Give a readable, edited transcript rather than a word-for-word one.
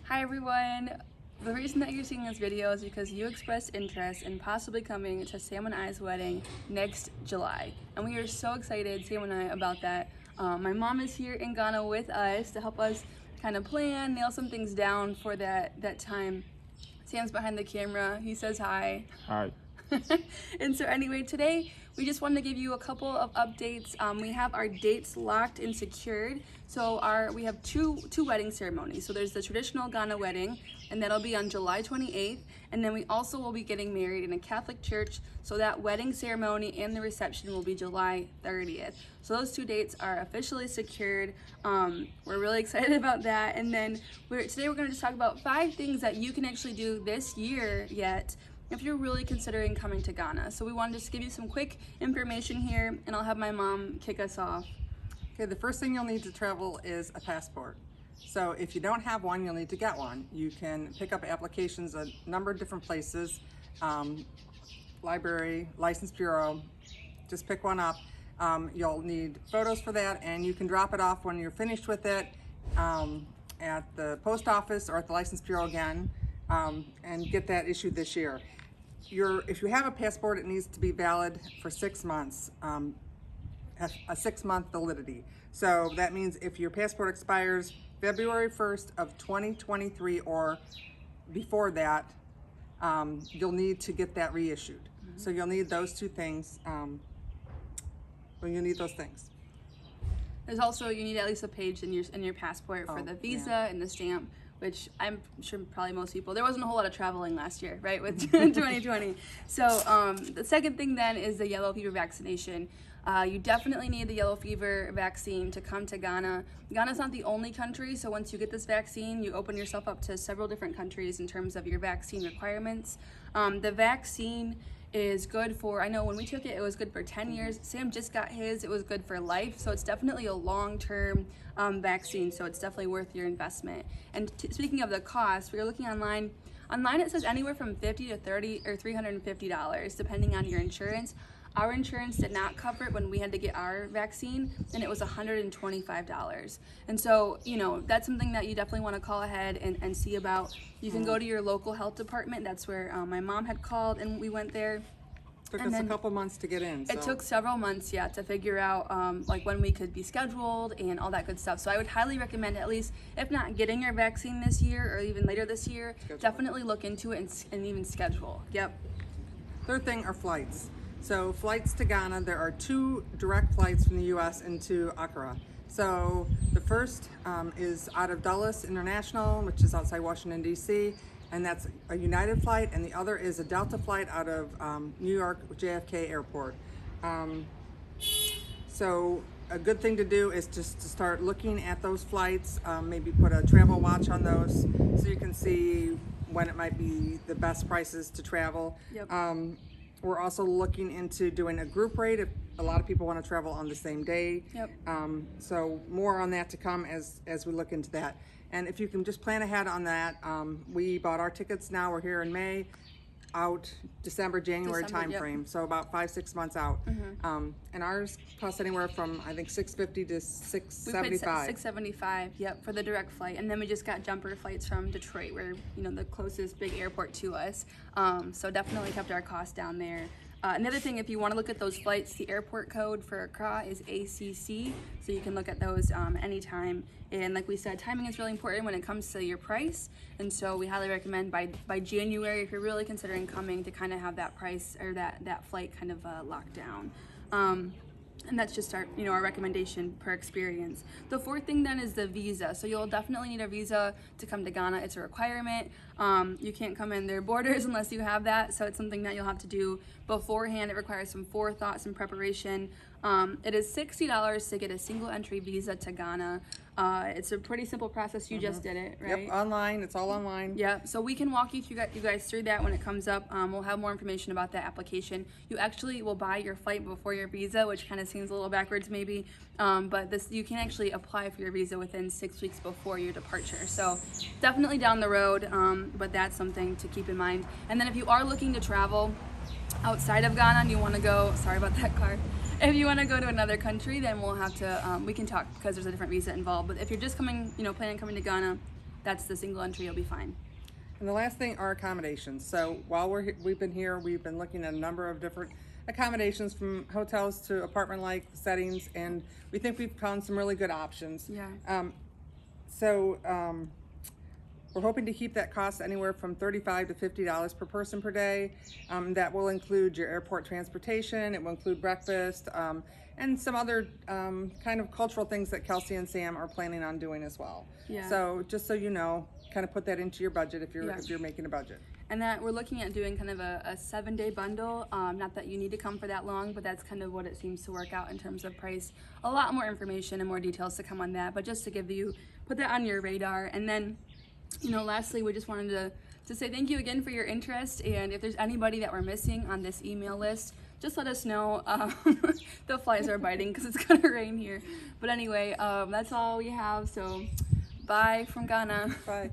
Hi everyone! The reason that you're seeing this video is because you expressed interest in possibly coming to Sam and I's wedding next July. And we are so excited, Sam and I, about that. My mom is here in Ghana with us to help us kind of plan, nail some things down for that time. Sam's behind the camera, he says hi. Hi. And so anyway, today we just wanted to give you a couple of updates. We have our dates locked and secured. So we have two wedding ceremonies. So there's the traditional Ghana wedding, and that'll be on July 28th. And then we also will be getting married in a Catholic church. So that wedding ceremony and the reception will be July 30th. So those two dates are officially secured. We're really excited about that. And then today we're going to just talk about 5 things that you can actually do this year yet if you're really considering coming to Ghana. So we wanted to just give you some quick information here, and I'll have my mom kick us off. Okay, the first thing you'll need to travel is a passport. So if you don't have one, you'll need to get one. You can pick up applications at a number of different places, library, license bureau, just pick one up. You'll need photos for that, and you can drop it off when you're finished with it at the post office or at the license bureau again, and get that issued this year. If you have a passport, it needs to be valid for 6 months, a 6-month validity. So that means if your passport expires February 1st of 2023 or before that, you'll need to get that reissued. So you'll need those two things. You'll need those things. There's also, you need at least a page in your passport for the visa and the stamp, which I'm sure probably most people, there wasn't a whole lot of traveling last year, right, with 2020. So the second thing then is the yellow fever vaccination. You definitely need the yellow fever vaccine to come to Ghana. Ghana's not the only country, so once you get this vaccine, you open yourself up to several different countries in terms of your vaccine requirements. The vaccine is good for, I know when we took it, it was good for 10 years. Sam just got his, it was good for life. So it's definitely a long-term vaccine, so it's definitely worth your investment. And speaking of the cost, we were looking online. Online it says anywhere from $50 to $30 or $350, depending on your insurance. Our insurance did not cover it when we had to get our vaccine, and it was $125. And so, you know, that's something that you definitely want to call ahead and see about. You can go to your local health department. That's where my mom had called, and we went there. Took us a couple months to get in. It took several months, yeah, to figure out like when we could be scheduled and all that good stuff. So I would highly recommend, at least, if not getting your vaccine this year or even later this year, definitely look into it and even schedule. Yep. Third thing are flights. So flights to Ghana, there are 2 direct flights from the U.S. into Accra. So the first is out of Dulles International, which is outside Washington, D.C., and that's a United flight, and the other is a Delta flight out of New York JFK Airport. So a good thing to do is just to start looking at those flights, maybe put a travel watch on those so you can see when it might be the best prices to travel. Yep. We're also looking into doing a group rate if a lot of people want to travel on the same day. Yep. So more on that to come as we look into that. And if you can just plan ahead on that, we bought our tickets now, we're here in May, out December, January timeframe, so about 5-6 months out. And ours cost anywhere from, I think, $650 to $675. $675, yep, for the direct flight. And then we just got jumper flights from Detroit, where, you know, the closest big airport to us. So definitely kept our costs down there. Another thing, if you want to look at those flights, the airport code for Accra is ACC, so you can look at those anytime. And like we said, timing is really important when it comes to your price, and so we highly recommend by January, if you're really considering coming, to kind of have that price or that flight kind of locked down. And that's just our recommendation per experience. The fourth thing then is the visa. So you'll definitely need a visa to come to Ghana. It's a requirement. You can't come in their borders unless you have that. So it's something that you'll have to do beforehand. It requires some forethought, some preparation. It is $60 to get a single entry visa to Ghana. It's a pretty simple process. You just did it, right? Yep, online. It's all online. Yep. So we can walk you guys through that when it comes up. We'll have more information about that application. You actually will buy your flight before your visa, which kind of seems a little backwards maybe, but you can actually apply for your visa within 6 weeks before your departure. So definitely down the road, but that's something to keep in mind. And then if you are looking to travel outside of Ghana and you want to go, sorry about that car. If you want to go to another country, then we'll have to, we can talk because there's a different visa involved. But if you're just coming, planning on coming to Ghana, that's the single entry, you'll be fine. And the last thing are accommodations. So while we've been here, we've been looking at a number of different accommodations, from hotels to apartment-like settings, and we think we've found some really good options. Yeah. We're hoping to keep that cost anywhere from $35 to $50 per person per day. That will include your airport transportation, it will include breakfast, and some other kind of cultural things that Kelsey and Sam are planning on doing as well. Yeah. So just so you know, kind of put that into your budget if you're making a budget. And that we're looking at doing kind of a 7-day bundle. Not that you need to come for that long, but that's kind of what it seems to work out in terms of price. A lot more information and more details to come on that, but just to give you, put that on your radar. And then, you know, lastly, we just wanted to say thank you again for your interest. And if there's anybody that we're missing on this email list, just let us know. The flies are biting because it's gonna rain here. But anyway, that's all we have. So bye from Ghana. Bye.